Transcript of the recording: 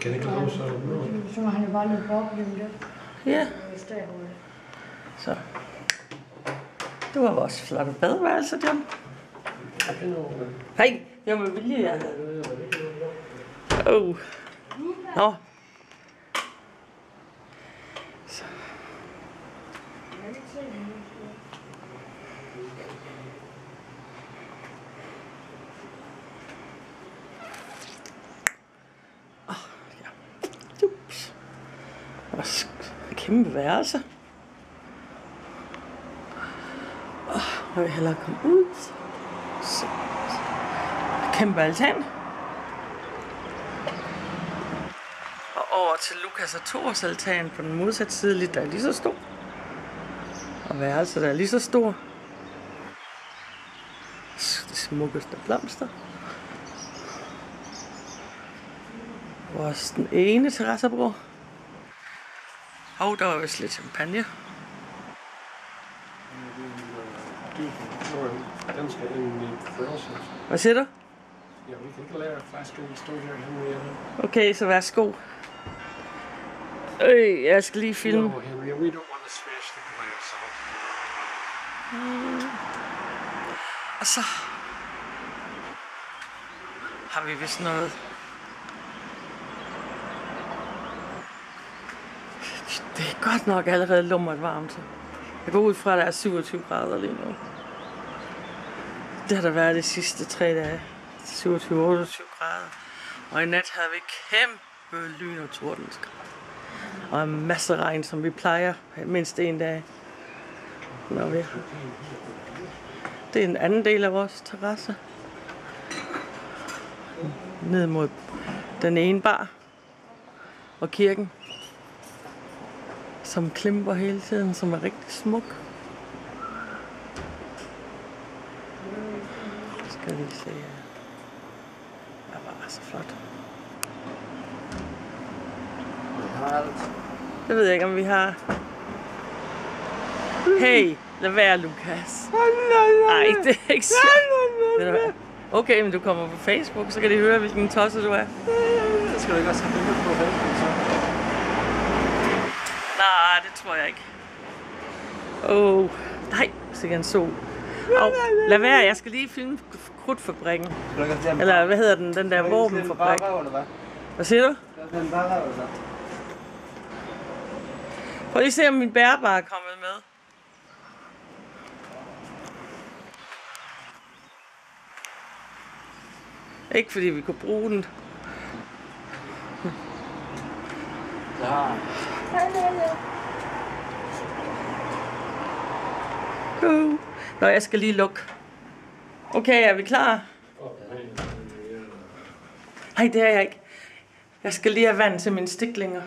Kan ikke lave så noget? Så må han jo bare løbe op lige lidt. Ja. Så. Det var vores flotte badeværelse, John. Hej, jeg med vilje, ja. Nå. Så. Ja. Ups. Og kæmpe værelse. Jeg vil hellere komme ud. Så. Kæmpe altan. Og over til Lukas og Thors altan på den modsatte side, lidt der er lige så stor. Og værelset der er lige så stor. Det smukkeste blomster. Vores den ene terrassebror. Og der var vist lidt champagne. Den skal ind i forelsen. Hvad siger du? Ja, vi kan ikke lade flasken stå der. Okay, så værsgo. Jeg skal lige filme. No, Henry, we don't want to smash the glass out. Og så har vi vist noget. Det er godt nok allerede lummert varmt. Jeg går ud fra, at der er 27 grader lige nu. Det har der været de sidste 3 dage. 27-28 grader. Og i nat havde vi kæmpe lyn og tordenskab. Og en masse regn, som vi plejer mindst en dag. Når vi... Det er en anden del af vores terrasse. Ned mod den ene bar. Og kirken. Som klimper hele tiden, som er rigtig smuk. Skal vi se. Det var så flot. Det ved jeg ikke, om vi har. Hey, lad være, Lukas. Nej, det er ikke så. Okay, men du kommer på Facebook, så kan de høre, hvilken tosse du er. Det skal du ikke også have billedet på Facebook, så. Nej, det tror jeg ikke. Nej, så kan en sol. Lad være, jeg skal lige filme krudtfabrikken. Eller hvad hedder den der våbenfabrik? Hvad siger du? Prøv lige at se, om min bærbar er kommet med. Ikke fordi vi kunne bruge den. Ja. Nå, jeg skal lige lukke. Okay, er vi klar? Nej, det er jeg ikke. Jeg skal lige have vand til mine stiklinger.